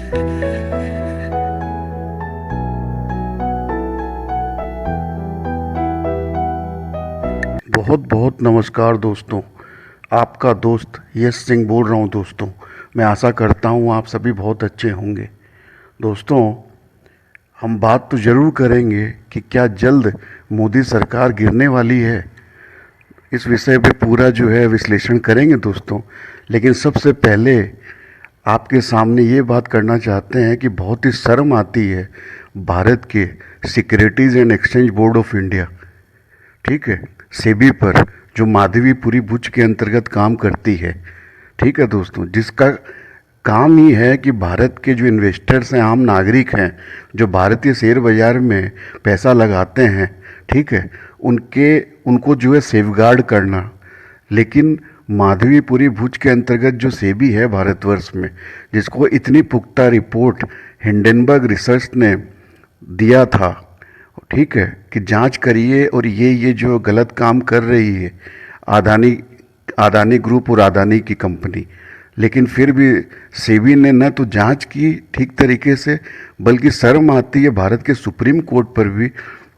बहुत बहुत नमस्कार दोस्तों। आपका दोस्त यश सिंह बोल रहा हूँ दोस्तों। मैं आशा करता हूँ आप सभी बहुत अच्छे होंगे। दोस्तों, हम बात तो ज़रूर करेंगे कि क्या जल्द मोदी सरकार गिरने वाली है। इस विषय पे पूरा जो है विश्लेषण करेंगे दोस्तों। लेकिन सबसे पहले आपके सामने ये बात करना चाहते हैं कि बहुत ही शर्म आती है भारत के securities and exchange board of India, ठीक है, सेबी पर, जो माधवीपुरी बुच के अंतर्गत काम करती है, ठीक है दोस्तों, जिसका काम ही है कि भारत के जो इन्वेस्टर्स हैं, आम नागरिक हैं, जो भारतीय शेयर बाजार में पैसा लगाते हैं, ठीक है, उनको जो है सेफगार्ड करना। लेकिन माधवीपुरी भुज के अंतर्गत जो सेबी है भारतवर्ष में, जिसको इतनी पुख्ता रिपोर्ट हिंडनबर्ग रिसर्च ने दिया था, ठीक है, कि जांच करिए और ये जो गलत काम कर रही है अदानी ग्रुप और अदानी की कंपनी, लेकिन फिर भी सेबी ने न तो जांच की ठीक तरीके से, बल्कि शर्म आती है भारत के सुप्रीम कोर्ट पर भी,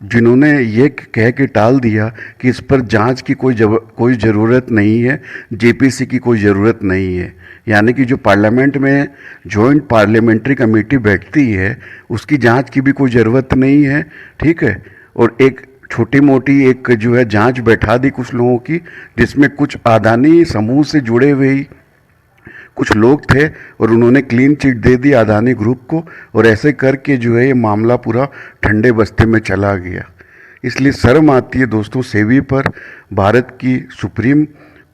जिन्होंने ये कह के टाल दिया कि इस पर जांच की कोई ज़रूरत नहीं है, जेपीसी की कोई ज़रूरत नहीं है। यानी कि जो पार्लियामेंट में जॉइंट पार्लियामेंट्री कमेटी बैठती है, उसकी जांच की भी कोई ज़रूरत नहीं है, ठीक है। और एक छोटी मोटी एक जो है जांच बैठा दी कुछ लोगों की, जिसमें कुछ अदानी समूह से जुड़े हुए कुछ लोग थे, और उन्होंने क्लीन चिट दे दी अदानी ग्रुप को, और ऐसे करके जो है ये मामला पूरा ठंडे बस्ते में चला गया। इसलिए शर्म आती है दोस्तों सेबी पर, भारत की सुप्रीम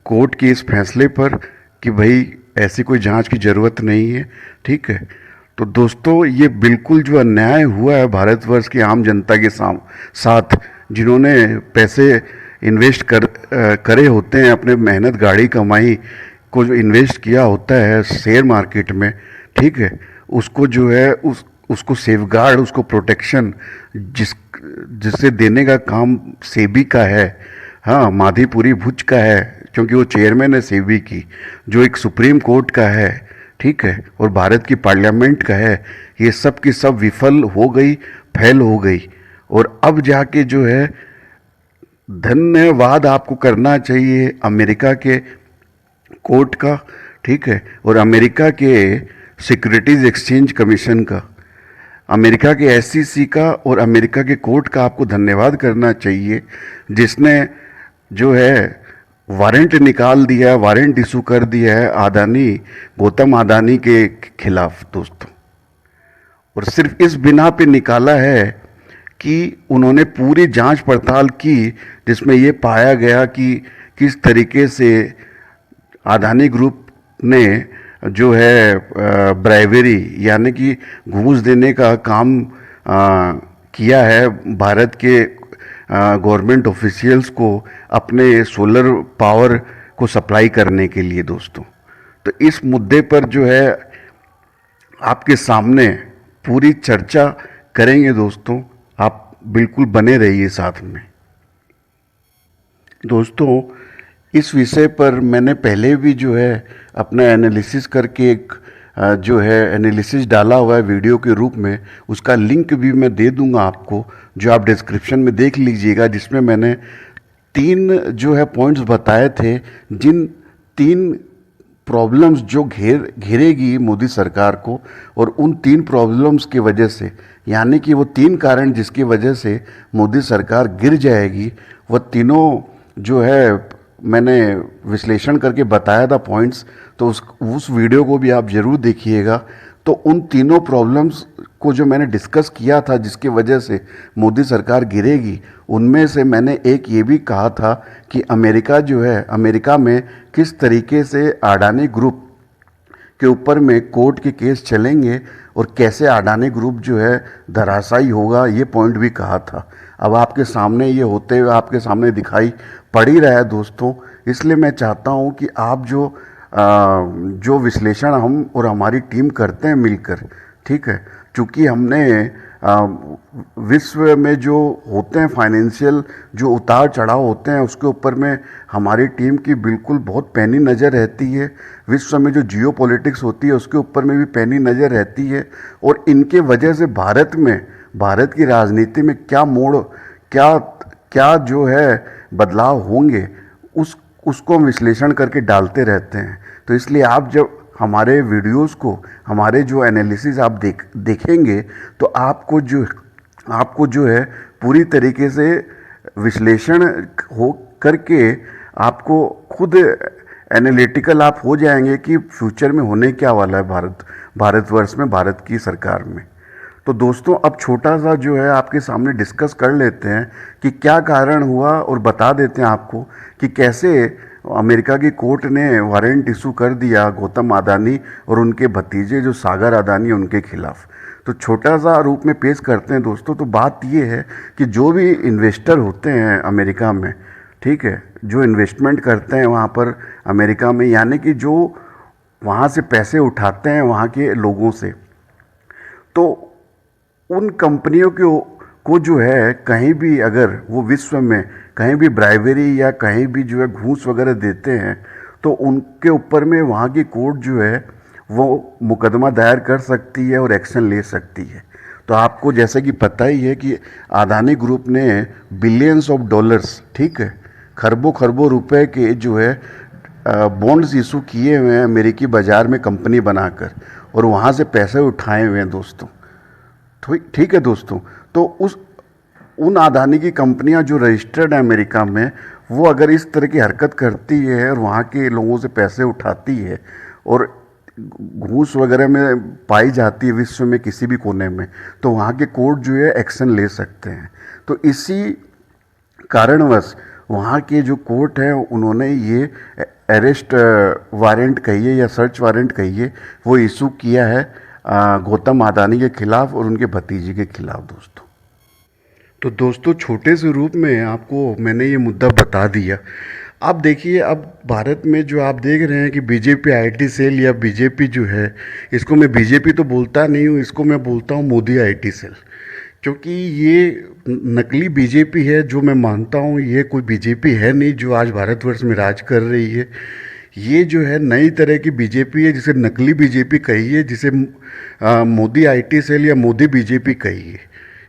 कोर्ट के इस फैसले पर कि भाई ऐसी कोई जांच की ज़रूरत नहीं है, ठीक है। तो दोस्तों, ये बिल्कुल जो अन्याय हुआ है भारतवर्ष की आम जनता के साथ, जिन्होंने पैसे इन्वेस्ट करे होते हैं, अपने मेहनत गाड़ी कमाई को जो इन्वेस्ट किया होता है शेयर मार्केट में, ठीक है, उसको जो है उसको सेफगार्ड, उसको प्रोटेक्शन जिससे देने का काम सेबी का है, हाँ, माधवीपुरी भुज का है, क्योंकि वो चेयरमैन है सेबी की, जो एक सुप्रीम कोर्ट का है, ठीक है, और भारत की पार्लियामेंट का है। ये सब की सब विफल हो गई, फेल हो गई। और अब जाके जो है धन्यवाद आपको करना चाहिए अमेरिका के कोर्ट का, ठीक है, और अमेरिका के सिक्योरिटीज एक्सचेंज कमीशन का, अमेरिका के एससीसी का और अमेरिका के कोर्ट का आपको धन्यवाद करना चाहिए, जिसने जो है वारंट निकाल दिया, वारंट इशू कर दिया है गौतम अदानी के खिलाफ दोस्तों। और सिर्फ इस बिना पे निकाला है कि उन्होंने पूरी जांच पड़ताल की, जिसमें ये पाया गया कि किस तरीके से अदानी ग्रुप ने जो है ब्राइवरी यानी कि घूस देने का काम किया है भारत के गवर्नमेंट ऑफिशियल्स को अपने सोलर पावर को सप्लाई करने के लिए दोस्तों। तो इस मुद्दे पर जो है आपके सामने पूरी चर्चा करेंगे दोस्तों, आप बिल्कुल बने रहिए साथ में। दोस्तों, इस विषय पर मैंने पहले भी जो है अपना एनालिसिस करके एक जो है एनालिसिस डाला हुआ है वीडियो के रूप में, उसका लिंक भी मैं दे दूंगा आपको, जो आप डिस्क्रिप्शन में देख लीजिएगा, जिसमें मैंने 3 जो है पॉइंट्स बताए थे, जिन 3 प्रॉब्लम्स जो घेरेगी मोदी सरकार को, और उन 3 प्रॉब्लम्स की वजह से, यानी कि वो 3 कारण जिसकी वजह से मोदी सरकार गिर जाएगी, वो तीनों जो है मैंने विश्लेषण करके बताया था पॉइंट्स। तो उस वीडियो को भी आप ज़रूर देखिएगा। तो उन तीनों प्रॉब्लम्स को जो मैंने डिस्कस किया था जिसकी वजह से मोदी सरकार गिरेगी, उनमें से मैंने एक ये भी कहा था कि अमेरिका जो है, अमेरिका में किस तरीके से अडानी ग्रुप के ऊपर में कोर्ट के केस चलेंगे और कैसे अडानी ग्रुप जो है धराशायी होगा, ये पॉइंट भी कहा था। अब आपके सामने ये होते हुए आपके सामने दिखाई पड़ ही रहा है दोस्तों। इसलिए मैं चाहता हूँ कि आप जो विश्लेषण हम और हमारी टीम करते हैं मिलकर, ठीक है, चूँकि हमने विश्व में जो होते हैं फाइनेंशियल जो उतार चढ़ाव होते हैं उसके ऊपर में हमारी टीम की बिल्कुल बहुत पैनी नज़र रहती है। विश्व में जो जियो पॉलिटिक्स होती है उसके ऊपर में भी पैनी नज़र रहती है। और इनके वजह से भारत की राजनीति में क्या मोड़, क्या क्या जो है बदलाव होंगे, उसको हम विश्लेषण करके डालते रहते हैं। तो इसलिए आप जब हमारे वीडियोस को, हमारे जो एनालिसिस आप देखेंगे तो आपको जो है पूरी तरीके से विश्लेषण हो करके आपको खुद एनालिटिकल आप हो जाएंगे कि फ्यूचर में होने क्या वाला है भारतवर्ष में, भारत की सरकार में। तो दोस्तों अब छोटा सा जो है आपके सामने डिस्कस कर लेते हैं कि क्या कारण हुआ और बता देते हैं आपको कि कैसे अमेरिका की कोर्ट ने वारंट इशू कर दिया गौतम अडानी और उनके भतीजे जो सागर अडानी उनके खिलाफ। तो छोटा सा रूप में पेश करते हैं दोस्तों। तो बात ये है कि जो भी इन्वेस्टर होते हैं अमेरिका में, ठीक है, जो इन्वेस्टमेंट करते हैं वहाँ पर अमेरिका में, यानी कि जो वहाँ से पैसे उठाते हैं वहाँ के लोगों से, तो उन कंपनियों को जो है कहीं भी अगर वो विश्व में कहीं भी ब्राइबरी या कहीं भी जो है घूस वगैरह देते हैं तो उनके ऊपर में वहाँ की कोर्ट जो है वो मुकदमा दायर कर सकती है और एक्शन ले सकती है। तो आपको जैसे कि पता ही है कि अडानी ग्रुप ने बिलियंस ऑफ डॉलर्स, ठीक है, खरबों खरबों रुपए के जो है बॉन्ड्स इशू किए हुए हैं अमेरिकी बाज़ार में कंपनी बनाकर, और वहाँ से पैसे उठाए हुए हैं दोस्तों। ठीक है दोस्तों। तो उन अडानी की कंपनियां जो रजिस्टर्ड है अमेरिका में, वो अगर इस तरह की हरकत करती है और वहाँ के लोगों से पैसे उठाती है और घूस वगैरह में पाई जाती है विश्व में किसी भी कोने में, तो वहाँ के कोर्ट जो है एक्शन ले सकते हैं। तो इसी कारणवश वहाँ के जो कोर्ट है उन्होंने ये अरेस्ट वारंट कहिए या सर्च वारंट कहिए वो इशू किया है गौतम अडानी के खिलाफ और उनके भतीजे के खिलाफ दोस्तों। तो दोस्तों छोटे से रूप में आपको मैंने ये मुद्दा बता दिया। अब देखिए, अब भारत में जो आप देख रहे हैं कि बीजेपी आईटी सेल या बीजेपी जो है, इसको मैं बीजेपी तो बोलता नहीं हूँ, इसको मैं बोलता हूँ मोदी आईटी सेल, क्योंकि ये नकली बीजेपी है। जो मैं मानता हूँ ये कोई बीजेपी है नहीं जो आज भारतवर्ष में राज कर रही है। ये जो है नई तरह की बीजेपी है जिसे नकली बीजेपी कहिए, जिसे मोदी आईटी सेल या मोदी बीजेपी कहिए।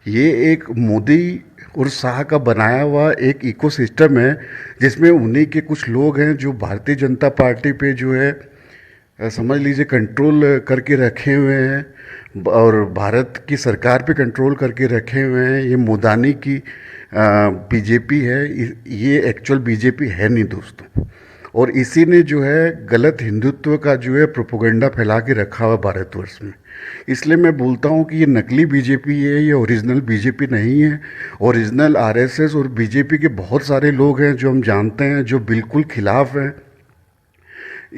ये एक मोदी और शाह का बनाया हुआ एक इकोसिस्टम है जिसमें उन्हीं के कुछ लोग हैं जो भारतीय जनता पार्टी पे जो है समझ लीजिए कंट्रोल करके रखे हुए हैं और भारत की सरकार पे कंट्रोल करके रखे हुए हैं। ये मोदानी की बीजेपी है, ये एक्चुअल बीजेपी है नहीं दोस्तों। और इसी ने जो है गलत हिंदुत्व का जो है प्रोपोगंडा फैला के रखा हुआ भारतवर्ष में। इसलिए मैं बोलता हूँ कि ये नकली बीजेपी है, ये ओरिजिनल बीजेपी नहीं है। ओरिजिनल आरएसएस और बीजेपी के बहुत सारे लोग हैं जो हम जानते हैं जो बिल्कुल खिलाफ हैं।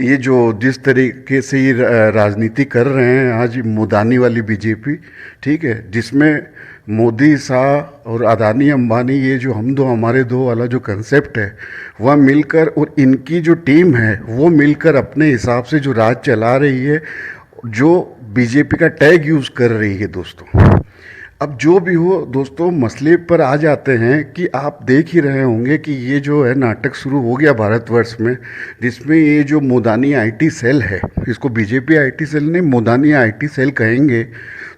ये जो जिस तरीके से ये राजनीति कर रहे हैं आज मोदानी वाली बीजेपी, ठीक है, जिसमें मोदी शाह और अडानी अंबानी ये जो हम दो हमारे दो वाला जो कंसेप्ट है वह मिलकर और इनकी जो टीम है वो मिलकर अपने हिसाब से जो राज चला रही है, जो बीजेपी का टैग यूज़ कर रही है दोस्तों। अब जो भी हो दोस्तों, मसले पर आ जाते हैं कि आप देख ही रहे होंगे कि ये जो है नाटक शुरू हो गया भारतवर्ष में, जिसमें ये जो मोदानी आईटी सेल है, इसको बीजेपी आईटी सेल नहीं मोदानी आईटी सेल कहेंगे।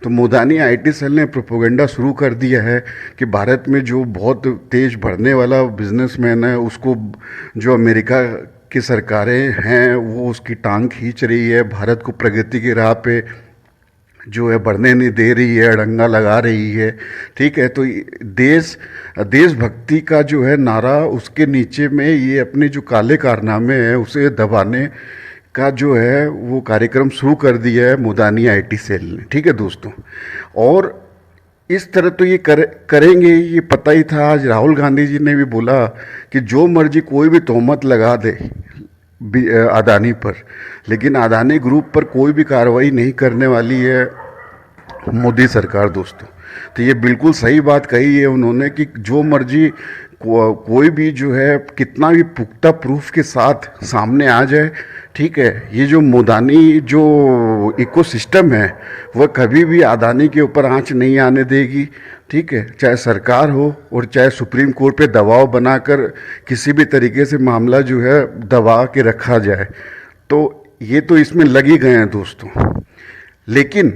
तो मोदानी आईटी सेल ने प्रोपोगंडा शुरू कर दिया है कि भारत में जो बहुत तेज बढ़ने वाला बिजनेसमैन है उसको जो अमेरिका की सरकारें हैं वो उसकी टांग खींच रही है, भारत को प्रगति की राह पे जो है बढ़ने नहीं दे रही है, अड़ंगा लगा रही है, ठीक है। तो देशभक्ति का जो है नारा, उसके नीचे में ये अपने जो काले कारनामे हैं उसे दबाने का जो है वो कार्यक्रम शुरू कर दिया है मोदानी आईटी सेल ने, ठीक है दोस्तों। और इस तरह तो ये करेंगे, ये पता ही था। आज राहुल गांधी जी ने भी बोला कि जो मर्जी कोई भी तोहमत लगा दे अडानी पर, लेकिन अडानी ग्रुप पर कोई भी कार्रवाई नहीं करने वाली है मोदी सरकार दोस्तों। तो ये बिल्कुल सही बात कही है उन्होंने कि जो मर्जी कोई भी जो है कितना भी पुख्ता प्रूफ के साथ सामने आ जाए, ठीक है, ये जो मोदानी जो इकोसिस्टम है वह कभी भी अदानी के ऊपर आंच नहीं आने देगी, ठीक है, चाहे सरकार हो और चाहे सुप्रीम कोर्ट पे दबाव बनाकर किसी भी तरीके से मामला जो है दबा के रखा जाए। तो ये तो इसमें लगी गए हैं दोस्तों। लेकिन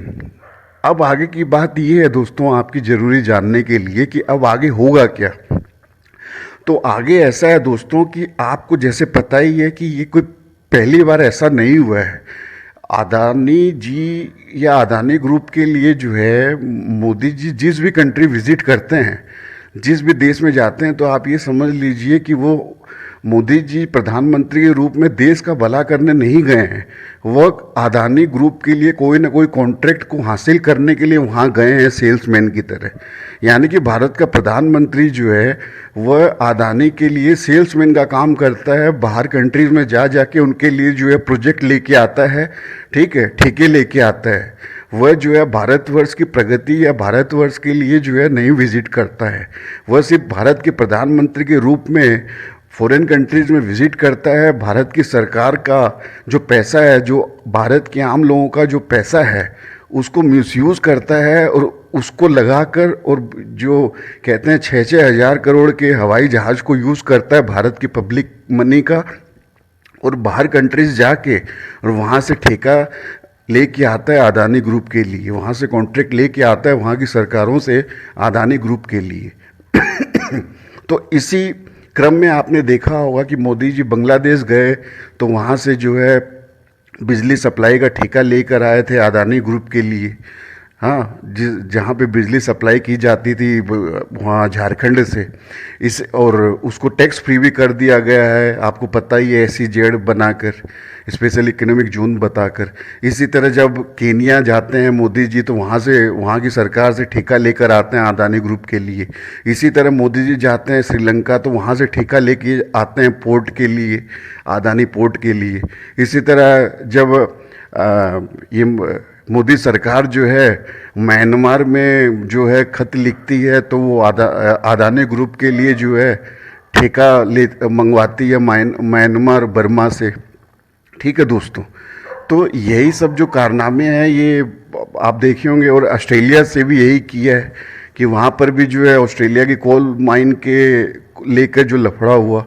अब आगे की बात ये है दोस्तों, आपकी ज़रूरी जानने के लिए कि अब आगे होगा क्या। तो आगे ऐसा है दोस्तों कि आपको जैसे पता ही है कि ये कोई पहली बार ऐसा नहीं हुआ है। अदानी जी या अदानी ग्रुप के लिए जो है मोदी जी जिस भी कंट्री विजिट करते हैं, जिस भी देश में जाते हैं, तो आप ये समझ लीजिए कि वो मोदी जी प्रधानमंत्री के रूप में देश का भला करने नहीं गए हैं, वह अदानी ग्रुप के लिए कोई ना कोई कॉन्ट्रैक्ट को हासिल करने के लिए वहाँ गए हैं सेल्समैन की तरह। यानी कि भारत का प्रधानमंत्री जो है वह अदानी के लिए सेल्समैन का काम करता है, बाहर कंट्रीज में जा जाके उनके लिए जो है प्रोजेक्ट लेके आता है, ठीक है, ठेके लेके आता है। वह जो है भारतवर्ष की प्रगति या भारतवर्ष के लिए जो है नहीं विजिट करता है, वह सिर्फ भारत के प्रधानमंत्री के रूप में फॉरेन कंट्रीज़ में विज़िट करता है। भारत की सरकार का जो पैसा है, जो भारत के आम लोगों का जो पैसा है, उसको मिसयूज़ करता है और उसको लगाकर, और जो कहते हैं 6-6 हज़ार करोड़ के हवाई जहाज़ को यूज़ करता है भारत की पब्लिक मनी का, और बाहर कंट्रीज़ जाके और वहाँ से ठेका लेके आता है अदानी ग्रुप के लिए, वहाँ से कॉन्ट्रैक्ट लेके आता है वहाँ की सरकारों से अदानी ग्रुप के लिए। तो इसी क्रम में आपने देखा होगा कि मोदी जी बांग्लादेश गए तो वहाँ से जो है बिजली सप्लाई का ठेका लेकर आए थे अदानी ग्रुप के लिए। हाँ, जहाँ पे बिजली सप्लाई की जाती थी वहाँ झारखंड से, इस और उसको टैक्स फ्री भी कर दिया गया है, आपको पता ही है, SEZ बनाकर, स्पेशल इकोनॉमिक जोन बताकर। इसी तरह जब केनिया जाते हैं मोदी जी तो वहाँ से, वहाँ की सरकार से ठेका लेकर आते हैं अदानी ग्रुप के लिए। इसी तरह मोदी जी जाते हैं श्रीलंका तो वहाँ से ठेका लेके आते हैं पोर्ट के लिए, अदानी पोर्ट के लिए। इसी तरह जब ये मोदी सरकार जो है म्यांमार में जो है खत लिखती है तो वो अदानी ग्रुप के लिए जो है ठेका ले मंगवाती है म्यांमार बर्मा से, ठीक है दोस्तों। तो यही सब जो कारनामे हैं ये आप देखे होंगे, और ऑस्ट्रेलिया से भी यही किया है कि वहाँ पर भी जो है ऑस्ट्रेलिया की कोल माइन के लेकर जो लफड़ा हुआ।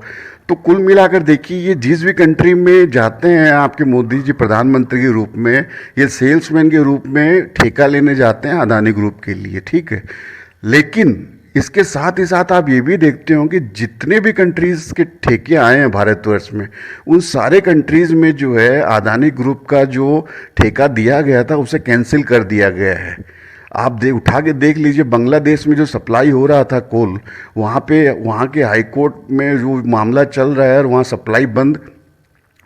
तो कुल मिलाकर देखिए, ये जिस भी कंट्री में जाते हैं आपके मोदी जी प्रधानमंत्री के रूप में, ये सेल्समैन के रूप में ठेका लेने जाते हैं अदानी ग्रुप के लिए, ठीक है। लेकिन इसके साथ ही साथ आप ये भी देखते हो कि जितने भी कंट्रीज़ के ठेके आए हैं भारतवर्ष में, उन सारे कंट्रीज़ में जो है अदानी ग्रुप का जो ठेका दिया गया था उसे कैंसिल कर दिया गया है। आप उठा के देख लीजिए, बांग्लादेश में जो सप्लाई हो रहा था कोल, वहाँ पे वहाँ के हाई कोर्ट में जो मामला चल रहा है और वहाँ सप्लाई बंद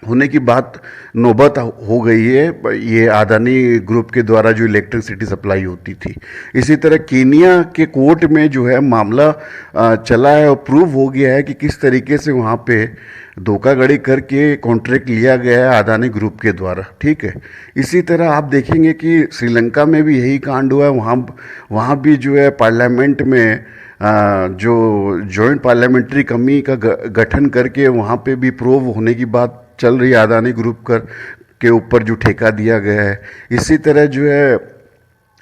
होने की बात नौबत हो गई है, ये अदानी ग्रुप के द्वारा जो इलेक्ट्रिसिटी सप्लाई होती थी। इसी तरह केनिया के कोर्ट में जो है मामला चला है और प्रूव हो गया है कि किस तरीके से वहाँ पे धोखाधड़ी करके कॉन्ट्रैक्ट लिया गया है अदानी ग्रुप के द्वारा, ठीक है। इसी तरह आप देखेंगे कि श्रीलंका में भी यही कांड हुआ है। वहाँ भी जो है पार्लियामेंट में जो जॉइंट पार्लियामेंट्री कमेटी का गठन करके वहाँ पे भी प्रूव होने की बात चल रही है अदानी ग्रुप के ऊपर जो ठेका दिया गया है। इसी तरह जो है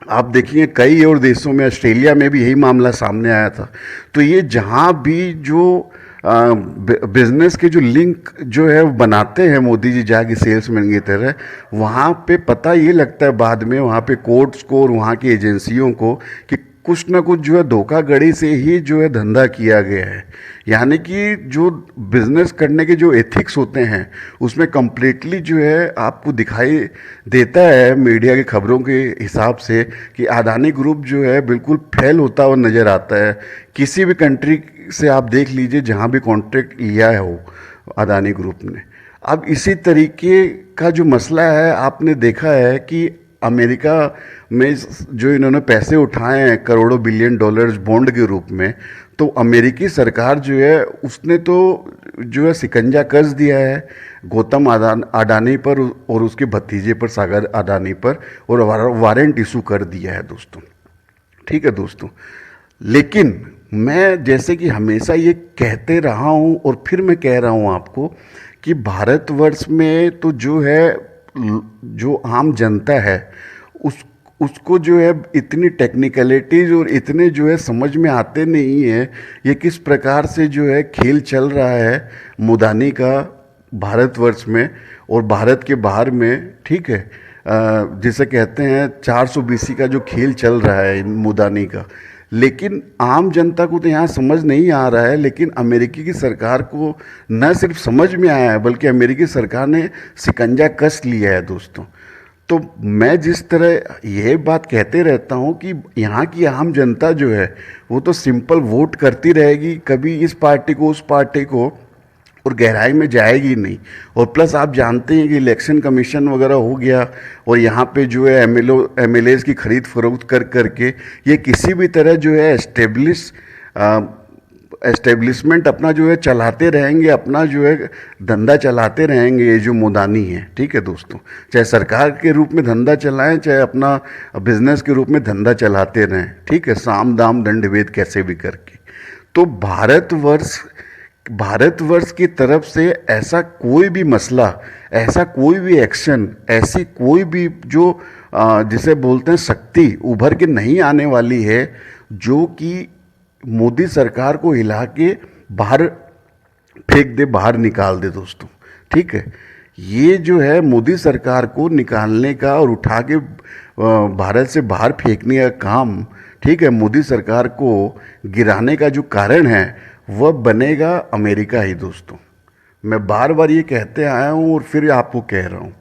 आप देखिए कई और देशों में, ऑस्ट्रेलिया में भी यही मामला सामने आया था। तो ये जहाँ भी जो बिजनेस के जो लिंक जो है वो बनाते हैं मोदी जी जाके सेल्समैन की तरह, वहाँ पे पता ये लगता है बाद में वहाँ पे कोर्ट्स को और वहाँ की एजेंसियों को कि कुछ ना कुछ जो है धोखाधड़ी से ही जो है धंधा किया गया है। यानी कि जो बिजनेस करने के जो एथिक्स होते हैं उसमें कम्प्लीटली जो है आपको दिखाई देता है मीडिया की खबरों के हिसाब से कि अदानी ग्रुप जो है बिल्कुल फेल होता हुआ नज़र आता है। किसी भी कंट्री से आप देख लीजिए जहाँ भी कॉन्ट्रैक्ट लिया है वो अदानी ग्रुप ने। अब इसी तरीके का जो मसला है आपने देखा है कि अमेरिका में जो इन्होंने पैसे उठाए हैं करोड़ों बिलियन डॉलर्स बॉन्ड के रूप में, तो अमेरिकी सरकार जो है उसने तो जो है शिकंजा कस दिया है गौतम अडानी पर और उसके भतीजे पर सागर अडानी पर, और वारंट इशू कर दिया है दोस्तों, ठीक है दोस्तों। लेकिन मैं जैसे कि हमेशा ये कहते रहा हूँ और फिर मैं कह रहा हूँ आपको कि भारतवर्ष में तो जो है जो आम जनता है उस उसको जो है इतनी टेक्निकलिटीज और इतने जो है समझ में आते नहीं है ये किस प्रकार से जो है खेल चल रहा है मुदानी का भारतवर्ष में और भारत के बाहर में, ठीक है। जिसे कहते हैं 400 बीसी का जो खेल चल रहा है मुदानी का, लेकिन आम जनता को तो यहाँ समझ नहीं आ रहा है। लेकिन अमेरिकी की सरकार को न सिर्फ समझ में आया है बल्कि अमेरिकी सरकार ने शिकंजा कस लिया है दोस्तों। तो मैं जिस तरह यह बात कहते रहता हूँ कि यहाँ की आम जनता जो है वो तो सिंपल वोट करती रहेगी, कभी इस पार्टी को उस पार्टी को, और गहराई में जाएगी नहीं। और प्लस आप जानते हैं कि इलेक्शन कमीशन वगैरह हो गया और यहाँ पे जो है एमएलएज की खरीद फरोख्त कर करके ये किसी भी तरह जो है एस्टेब्लिशमेंट अपना जो है चलाते रहेंगे, अपना जो है धंधा चलाते रहेंगे। ये जो मुदानी है, ठीक है दोस्तों, चाहे सरकार के रूप में धंधा चलाएं चाहे अपना बिजनेस के रूप में धंधा चलाते रहें, ठीक है, साम दाम दंड भेद कैसे भी करके। तो भारतवर्ष की तरफ से ऐसा कोई भी मसला, ऐसा कोई भी एक्शन, ऐसी कोई भी जो जिसे बोलते हैं शक्ति उभर के नहीं आने वाली है जो कि मोदी सरकार को हिला के बाहर फेंक दे, बाहर निकाल दे दोस्तों, ठीक है। ये जो है मोदी सरकार को निकालने का और उठा के भारत से बाहर फेंकने का काम, ठीक है, मोदी सरकार को गिराने का जो कारण है वह बनेगा अमेरिका ही दोस्तों। मैं बार बार ये कहते आया हूँ और फिर आपको कह रहा हूँ।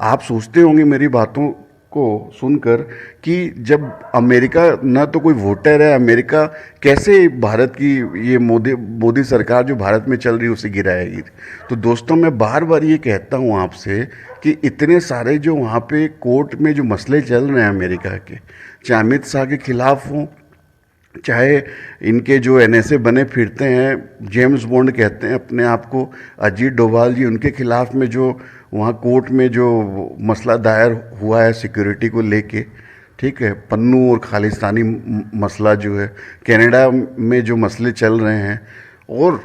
आप सोचते होंगे मेरी बातों को सुनकर कि जब अमेरिका न तो कोई वोटर है, अमेरिका कैसे भारत की ये मोदी सरकार जो भारत में चल रही है उसे गिराएगी। तो दोस्तों मैं बार बार ये कहता हूँ आपसे कि इतने सारे जो वहाँ पे कोर्ट में जो मसले चल रहे हैं अमेरिका के, चाहे अमित शाह के खिलाफ हों, चाहे इनके जो एनएसए बने फिरते हैं, जेम्स बॉन्ड कहते हैं अपने आप को, अजीत डोभाल जी, उनके खिलाफ में जो वहाँ कोर्ट में जो मसला दायर हुआ है सिक्योरिटी को लेके, ठीक है, पन्नू और खालिस्तानी मसला जो है, कनाडा में जो मसले चल रहे हैं, और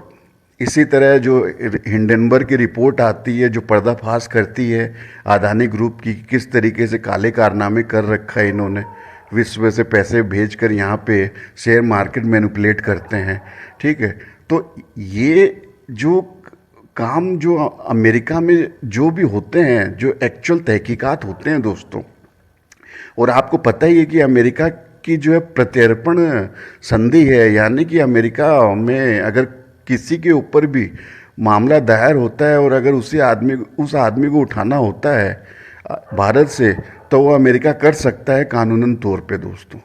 इसी तरह जो हिंडनबर्ग की रिपोर्ट आती है जो पर्दाफाश करती है अदानी ग्रुप की, किस तरीके से काले कारनामे कर रखा है इन्होंने, विश्व से पैसे भेजकर यहाँ पे शेयर मार्केट मैनिपुलेट करते हैं, ठीक है। तो ये जो काम जो अमेरिका में जो भी होते हैं, जो एक्चुअल तहकीकात होते हैं दोस्तों, और आपको पता ही है कि अमेरिका की जो है प्रत्यर्पण संधि है, यानी कि अमेरिका में अगर किसी के ऊपर भी मामला दायर होता है और अगर उस आदमी को उठाना होता है भारत से, तो वो अमेरिका कर सकता है कानूनन तौर पे दोस्तों।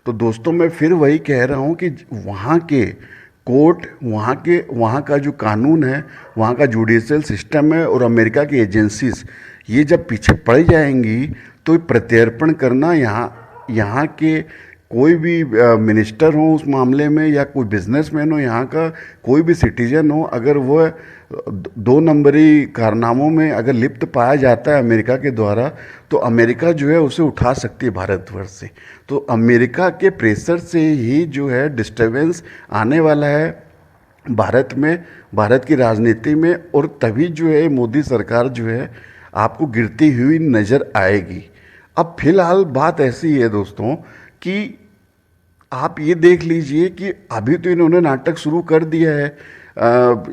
तो दोस्तों मैं फिर वही कह रहा हूँ कि वहाँ के कोर्ट, वहाँ का जो कानून है, वहाँ का जुडिशियल सिस्टम है और अमेरिका की एजेंसीज, ये जब पीछे पड़ जाएंगी तो प्रत्यर्पण करना यहाँ के कोई भी मिनिस्टर हो उस मामले में, या कोई बिजनेसमैन हो, यहाँ का कोई भी सिटीजन हो, अगर वह 2 नंबरी कारनामों में अगर लिप्त पाया जाता है अमेरिका के द्वारा, तो अमेरिका जो है उसे उठा सकती है भारतवर्ष से। तो अमेरिका के प्रेशर से ही जो है डिस्टर्बेंस आने वाला है भारत में, भारत की राजनीति में, और तभी जो है मोदी सरकार जो है आपको गिरती हुई नज़र आएगी। अब फिलहाल बात ऐसी है दोस्तों कि आप ये देख लीजिए कि अभी तो इन्होंने नाटक शुरू कर दिया है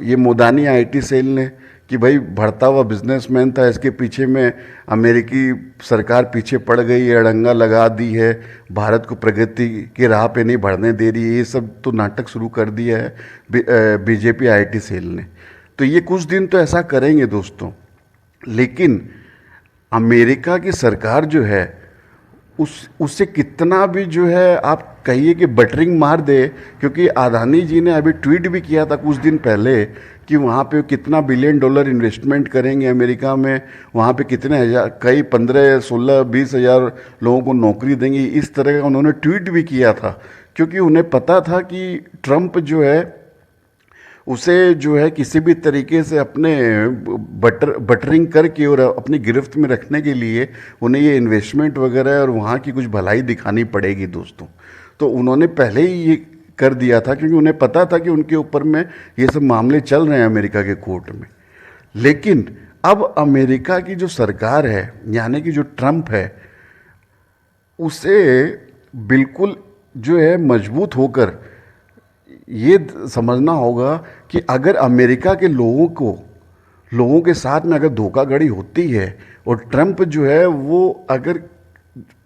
ये मुदानी आईटी सेल ने, कि भाई बढ़ता हुआ बिजनेसमैन था, इसके पीछे में अमेरिकी सरकार पीछे पड़ गई है, अड़ंगा लगा दी है, भारत को प्रगति की राह पे नहीं बढ़ने दे रही है। ये सब तो नाटक शुरू कर दिया है बीजेपी आईटी सेल ने। तो ये कुछ दिन तो ऐसा करेंगे दोस्तों, लेकिन अमेरिका की सरकार जो है उससे कितना भी जो है आप कहिए कि बटरिंग मार दे, क्योंकि अदानी जी ने अभी ट्वीट भी किया था कुछ दिन पहले कि वहाँ पे कितना $बिलियन इन्वेस्टमेंट करेंगे अमेरिका में, वहाँ पे कितने हज़ार, कई 15, 16, 20 हज़ार लोगों को नौकरी देंगे, इस तरह का उन्होंने ट्वीट भी किया था। क्योंकि उन्हें पता था कि ट्रंप जो है उसे जो है किसी भी तरीके से अपने बटरिंग करके और अपनी गिरफ्त में रखने के लिए उन्हें ये इन्वेस्टमेंट वगैरह और वहाँ की कुछ भलाई दिखानी पड़ेगी दोस्तों। तो उन्होंने पहले ही ये कर दिया था, क्योंकि उन्हें पता था कि उनके ऊपर में ये सब मामले चल रहे हैं अमेरिका के कोर्ट में। लेकिन अब अमेरिका की जो सरकार है, यानी कि जो ट्रम्प है, उसे बिल्कुल जो है मजबूत होकर ये समझना होगा कि अगर अमेरिका के लोगों के साथ में अगर धोखाधड़ी होती है और ट्रम्प जो है वो अगर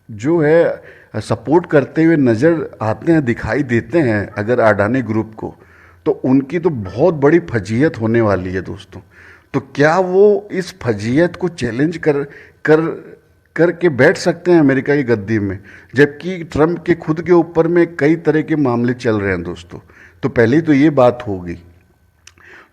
जो है सपोर्ट करते हुए नज़र आते हैं, दिखाई देते हैं अगर अडानी ग्रुप को, तो उनकी तो बहुत बड़ी फजीहत होने वाली है दोस्तों। तो क्या वो इस फजीहत को चैलेंज कर करके बैठ सकते हैं अमेरिका की गद्दी में, जबकि ट्रम्प के खुद के ऊपर में कई तरह के मामले चल रहे हैं दोस्तों। तो पहली तो ये बात होगी।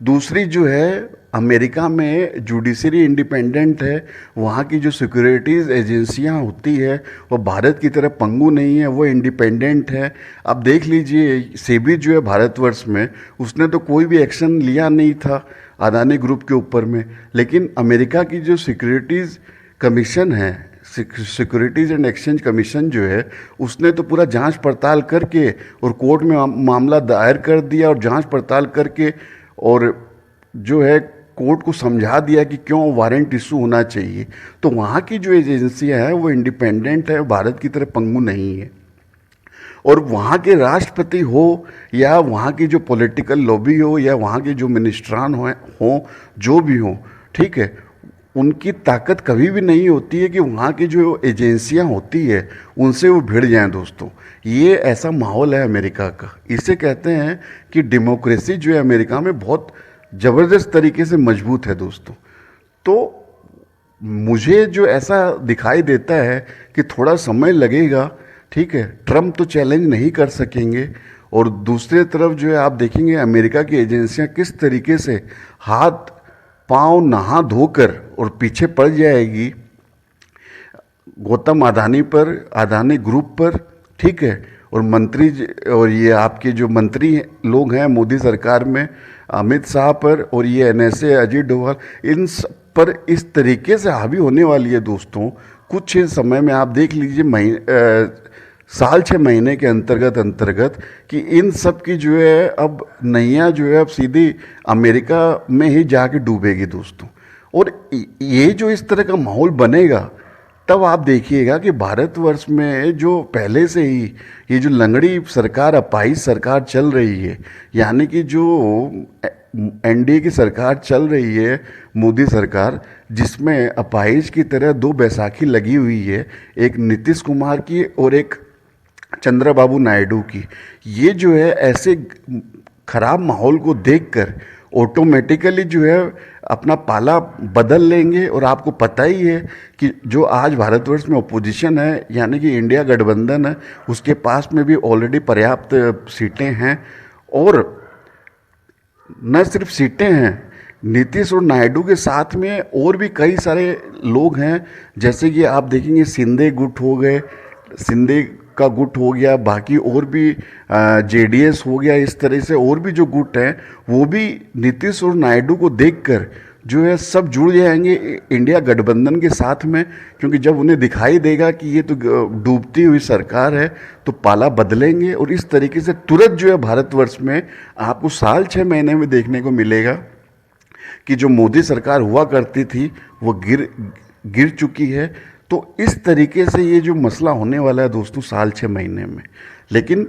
दूसरी जो है, अमेरिका में जुडिशरी इंडिपेंडेंट है, वहाँ की जो सिक्योरिटीज़ एजेंसियाँ होती है वो भारत की तरह पंगु नहीं है, वो इंडिपेंडेंट है। अब देख लीजिए, सेबी जो है भारतवर्ष में, उसने तो कोई भी एक्शन लिया नहीं था अदानी ग्रुप के ऊपर में, लेकिन अमेरिका की जो सिक्योरिटीज़ कमीशन है, सिक्योरिटीज़ एंड एक्सचेंज कमीशन जो है, उसने तो पूरा जांच पड़ताल करके और कोर्ट में मामला दायर कर दिया और जांच पड़ताल करके और जो है कोर्ट को समझा दिया कि क्यों वारंट इशू होना चाहिए। तो वहाँ की जो एजेंसियाँ हैं वो इंडिपेंडेंट है, भारत की तरह पंगु नहीं है। और वहाँ के राष्ट्रपति हो या वहाँ की जो पॉलिटिकल लॉबी हो या वहाँ के जो मिनिस्ट्रान हो जो भी हो, ठीक है, उनकी ताकत कभी भी नहीं होती है कि वहाँ की जो एजेंसियाँ होती है उनसे वो भिड़ जाएं दोस्तों। ये ऐसा माहौल है अमेरिका का। इसे कहते हैं कि डेमोक्रेसी जो है अमेरिका में बहुत ज़बरदस्त तरीके से मजबूत है दोस्तों। तो मुझे जो ऐसा दिखाई देता है कि थोड़ा समय लगेगा, ठीक है, ट्रम्प तो चैलेंज नहीं कर सकेंगे। और दूसरी तरफ जो है आप देखेंगे अमेरिका की एजेंसियां किस तरीके से हाथ पांव नहा धोकर और पीछे पड़ जाएगी गौतम अडानी पर, अडानी ग्रुप पर, ठीक है। और मंत्री और ये आपके जो मंत्री लोग हैं मोदी सरकार में, अमित शाह पर, और ये एनएसए अजीत डोभाल, इन सब पर इस तरीके से हावी होने वाली है दोस्तों। कुछ ही समय में आप देख लीजिए साल 6 महीने के अंतर्गत कि इन सब की जो है अब नैया जो है अब सीधी अमेरिका में ही जाके डूबेगी दोस्तों। और ये जो इस तरह का माहौल बनेगा, तब आप देखिएगा कि भारतवर्ष में जो पहले से ही ये जो लंगड़ी सरकार, अपाहिज सरकार चल रही है, यानी कि जो एनडीए की सरकार चल रही है, मोदी सरकार, जिसमें अपाहिज की तरह दो बैसाखी लगी हुई है, एक नीतीश कुमार की और एक चंद्रबाबू नायडू की, ये जो है ऐसे खराब माहौल को देखकर ऑटोमेटिकली जो है अपना पाला बदल लेंगे। और आपको पता ही है कि जो आज भारतवर्ष में अपोजिशन है, यानी कि इंडिया गठबंधन है, उसके पास में भी ऑलरेडी पर्याप्त सीटें हैं। और न सिर्फ सीटें हैं, नीतीश और नायडू के साथ में और भी कई सारे लोग हैं, जैसे कि आप देखेंगे शिंदे गुट हो गए, शिंदे का गुट हो गया, बाकी और भी जेडीएस हो गया, इस तरह से और भी जो गुट हैं वो भी नीतीश और नायडू को देखकर जो है सब जुड़ जाएंगे इंडिया गठबंधन के साथ में। क्योंकि जब उन्हें दिखाई देगा कि ये तो डूबती हुई सरकार है, तो पाला बदलेंगे। और इस तरीके से तुरंत जो है भारतवर्ष में आपको साल 6 महीने में देखने को मिलेगा कि जो मोदी सरकार हुआ करती थी वो गिर चुकी है। तो इस तरीके से ये जो मसला होने वाला है दोस्तों साल 6 महीने में। लेकिन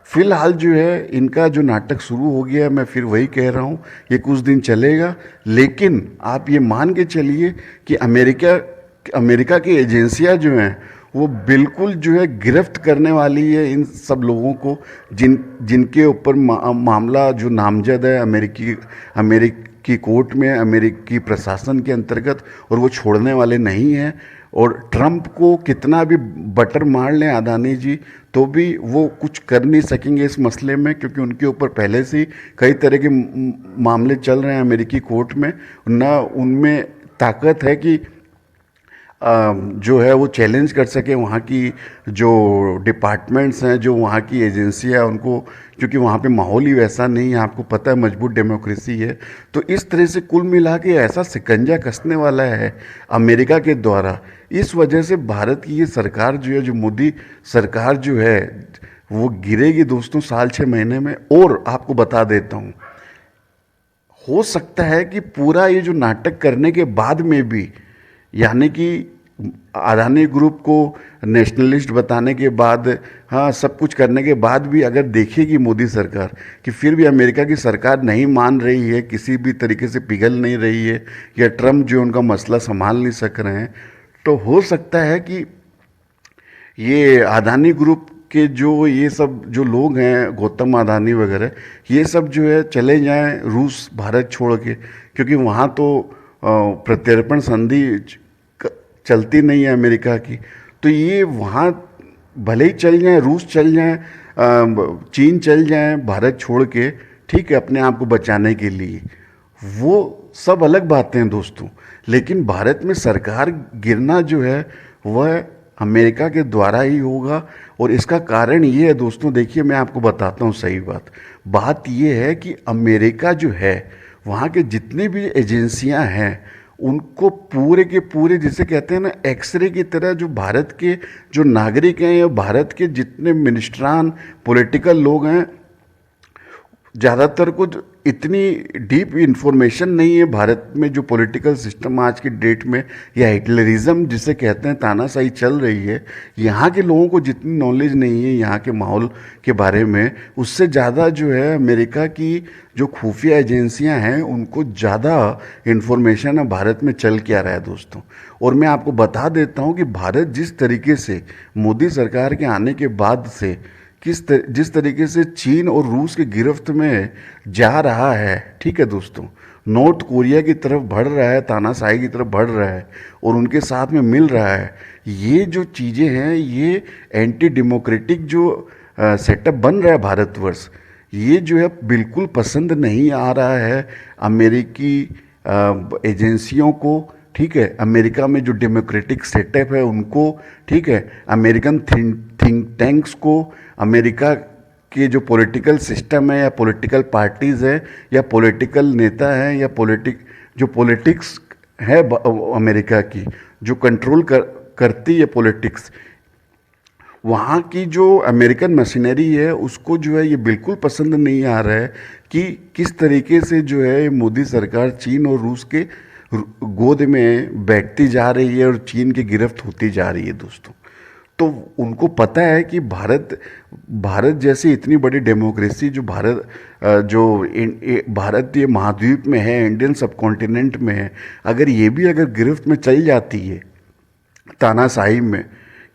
फिलहाल जो है इनका जो नाटक शुरू हो गया है, मैं फिर वही कह रहा हूँ, ये कुछ दिन चलेगा। लेकिन आप ये मान के चलिए कि अमेरिका की एजेंसियाँ जो हैं वो बिल्कुल जो है गिरफ्त करने वाली है इन सब लोगों को, जिनके ऊपर मामला जो नामजद है अमेरिकी कोर्ट में, अमेरिकी प्रशासन के अंतर्गत, और वो छोड़ने वाले नहीं हैं। और ट्रम्प को कितना भी बटर मार लें अडानी जी, तो भी वो कुछ कर नहीं सकेंगे इस मसले में, क्योंकि उनके ऊपर पहले से ही कई तरह के मामले चल रहे हैं अमेरिकी कोर्ट में। ना उनमें ताकत है कि जो है वो चैलेंज कर सके वहाँ की जो डिपार्टमेंट्स हैं, जो वहाँ की एजेंसियाँ, उनको, क्योंकि वहाँ पे माहौल ही वैसा नहीं है, आपको पता है मजबूत डेमोक्रेसी है। तो इस तरह से कुल मिला के ऐसा शिकंजा कसने वाला है अमेरिका के द्वारा। इस वजह से भारत की ये सरकार जो है, जो मोदी सरकार जो है, वो गिरेगी दोस्तों साल 6 महीने में। और आपको बता देता हूँ, हो सकता है कि पूरा ये जो नाटक करने के बाद में भी, यानी कि अडानी ग्रुप को नेशनलिस्ट बताने के बाद, हाँ सब कुछ करने के बाद भी अगर देखेगी मोदी सरकार कि फिर भी अमेरिका की सरकार नहीं मान रही है, किसी भी तरीके से पिघल नहीं रही है, या ट्रम्प जो उनका मसला संभाल नहीं सक रहे हैं, तो हो सकता है कि ये अडानी ग्रुप के जो ये सब जो लोग हैं, गौतम अडानी वगैरह, ये सब जो है चले जाएं रूस भारत छोड़ के, क्योंकि वहाँ तो प्रत्यर्पण संधि चलती नहीं है अमेरिका की। तो ये वहाँ भले ही चल जाएं, रूस चल जाएं, चीन चल जाएं भारत छोड़ के, ठीक है, अपने आप को बचाने के लिए, वो सब अलग बातें हैं दोस्तों। लेकिन भारत में सरकार गिरना जो है वह अमेरिका के द्वारा ही होगा। और इसका कारण ये है दोस्तों, देखिए मैं आपको बताता हूँ सही बात ये है कि अमेरिका जो है, वहाँ के जितने भी एजेंसियाँ हैं, उनको पूरे के पूरे, जिसे कहते हैं ना एक्सरे की तरह, जो भारत के जो नागरिक हैं या भारत के जितने मिनिस्ट्रान पॉलिटिकल लोग हैं, ज़्यादातर को इतनी डीप इंफॉर्मेशन नहीं है भारत में जो पॉलिटिकल सिस्टम आज की डेट में, या हिटलरिज्म जिसे कहते हैं, तानाशाही चल रही है, यहाँ के लोगों को जितनी नॉलेज नहीं है यहाँ के माहौल के बारे में, उससे ज़्यादा जो है अमेरिका की जो खुफिया एजेंसियां हैं उनको ज़्यादा इन्फॉर्मेशन है भारत में चल क्या रहा है दोस्तों। और मैं आपको बता देता हूँ कि भारत जिस तरीके से मोदी सरकार के आने के बाद से जिस तरीके से चीन और रूस की गिरफ्त में जा रहा है, ठीक है दोस्तों, नॉर्थ कोरिया की तरफ बढ़ रहा है, तानाशाही की तरफ बढ़ रहा है और उनके साथ में मिल रहा है, ये जो चीज़ें हैं, ये एंटी डेमोक्रेटिक जो सेटअप बन रहा है भारतवर्ष, ये जो है बिल्कुल पसंद नहीं आ रहा है अमेरिकी एजेंसियों को, ठीक है, अमेरिका में जो डेमोक्रेटिक सेटअप है उनको, ठीक है, अमेरिकन थिंक टैंक्स को, अमेरिका के जो पॉलिटिकल सिस्टम है या पॉलिटिकल पार्टीज़ है या पॉलिटिकल नेता हैं या जो पॉलिटिक्स है अमेरिका की, जो कंट्रोल करती है पॉलिटिक्स, वहाँ की जो अमेरिकन मशीनरी है उसको जो है ये बिल्कुल पसंद नहीं आ रहा है कि किस तरीके से जो है मोदी सरकार चीन और रूस के गोद में बैठती जा रही है और चीन की गिरफ्त होती जा रही है दोस्तों। तो उनको पता है कि भारत जैसी इतनी बड़ी डेमोक्रेसी जो भारत ये महाद्वीप में है, इंडियन सब कॉन्टिनेंट में है, अगर गिरफ्त में चल जाती है, तानाशाही में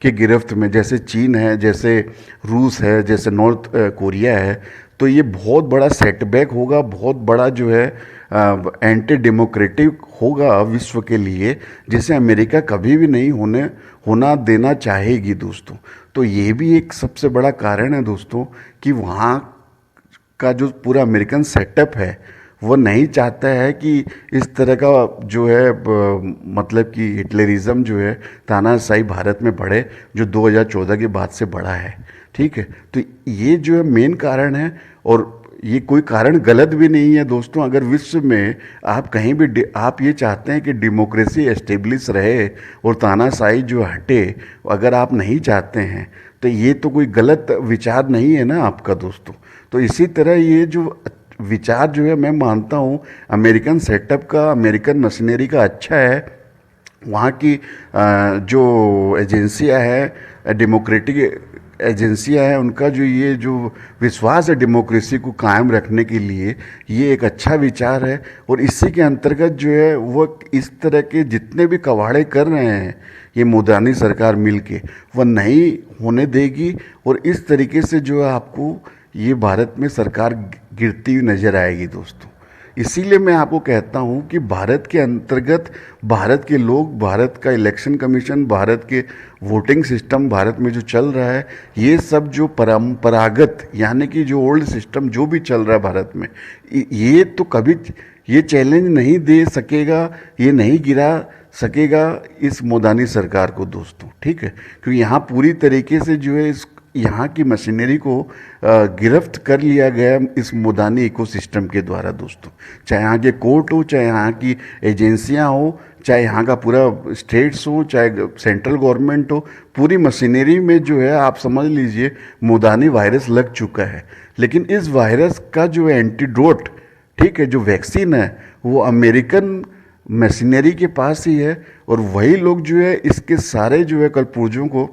की गिरफ्त में, जैसे चीन है, जैसे रूस है, जैसे नॉर्थ कोरिया है, तो ये बहुत बड़ा सेटबैक होगा, बहुत बड़ा जो है एंटी डेमोक्रेटिक होगा विश्व के लिए, जिसे अमेरिका कभी भी नहीं होना देना चाहेगी दोस्तों। तो ये भी एक सबसे बड़ा कारण है दोस्तों कि वहाँ का जो पूरा अमेरिकन सेटअप है वो नहीं चाहता है कि इस तरह का जो है मतलब कि हिटलरिज्म जो है, तानाशाही भारत में बढ़े, जो 2014 के बाद से बढ़ा है, ठीक है। तो ये जो है मेन कारण है, और ये कोई कारण गलत भी नहीं है दोस्तों। अगर विश्व में आप कहीं भी आप ये चाहते हैं कि डेमोक्रेसी एस्टेब्लिश रहे और तानाशाही जो हटे, अगर आप नहीं चाहते हैं, तो ये तो कोई गलत विचार नहीं है ना आपका दोस्तों। तो इसी तरह ये जो विचार जो है, मैं मानता हूँ अमेरिकन सेटअप का, अमेरिकन मशीनरी का अच्छा है। वहाँ की जो एजेंसियाँ हैं, डेमोक्रेटिक एजेंसियाँ हैं, उनका जो विश्वास है डेमोक्रेसी को कायम रखने के लिए, ये एक अच्छा विचार है। और इसी के अंतर्गत जो है वो इस तरह के जितने भी कवाड़े कर रहे हैं ये मोदानी सरकार मिलके, वह नहीं होने देगी। और इस तरीके से जो है आपको ये भारत में सरकार गिरती हुई नजर आएगी दोस्तों। इसीलिए मैं आपको कहता हूँ कि भारत के अंतर्गत भारत के लोग, भारत का इलेक्शन कमीशन, भारत के वोटिंग सिस्टम भारत में जो चल रहा है, ये सब जो परंपरागत यानी कि जो ओल्ड सिस्टम जो भी चल रहा है भारत में, ये तो कभी ये चैलेंज नहीं दे सकेगा, ये नहीं गिरा सकेगा इस मोदानी सरकार को दोस्तों, ठीक है। क्योंकि यहाँ पूरी तरीके से जो है यहाँ की मशीनरी को गिरफ्त कर लिया गया इस मोदानी इकोसिस्टम के द्वारा दोस्तों। चाहे यहाँ के कोर्ट हो, चाहे यहाँ की एजेंसियाँ हो, चाहे यहाँ का पूरा स्टेट्स हो, चाहे सेंट्रल गवर्नमेंट हो, पूरी मशीनरी में जो है आप समझ लीजिए मुल्तानी वायरस लग चुका है। लेकिन इस वायरस का जो एंटीडोट, ठीक है, जो वैक्सीन है वो अमेरिकन मशीनरी के पास ही है, और वही लोग जो है इसके सारे जो है कलपुर्जों को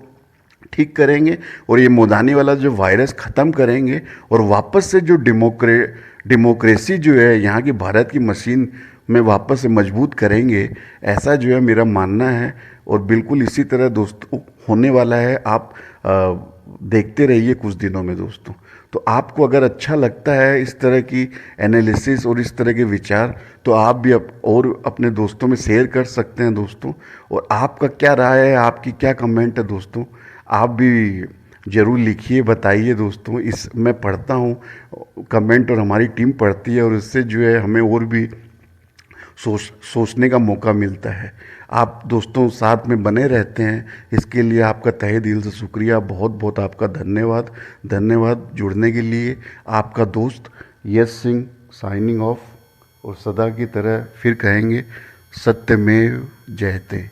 ठीक करेंगे और ये मोदानी वाला जो वायरस ख़त्म करेंगे, और वापस से जो डेमोक्रेसी जो है यहाँ की भारत की मशीन में वापस से मजबूत करेंगे, ऐसा जो है मेरा मानना है। और बिल्कुल इसी तरह दोस्तों होने वाला है। आप देखते रहिए कुछ दिनों में दोस्तों। तो आपको अगर अच्छा लगता है इस तरह की एनालिसिस और इस तरह के विचार, तो आप भी और अपने दोस्तों में शेयर कर सकते हैं दोस्तों। और आपका क्या राय है, आपकी क्या कमेंट है दोस्तों, आप भी ज़रूर लिखिए, बताइए दोस्तों। इस मैं पढ़ता हूँ कमेंट और हमारी टीम पढ़ती है, और इससे जो है हमें और भी सोचने का मौका मिलता है। आप दोस्तों साथ में बने रहते हैं, इसके लिए आपका तहे दिल से शुक्रिया, बहुत बहुत आपका धन्यवाद। धन्यवाद जुड़ने के लिए। आपका दोस्त यश सिंह साइनिंग ऑफ। और सदा की तरह फिर कहेंगे, सत्यमेव जयते।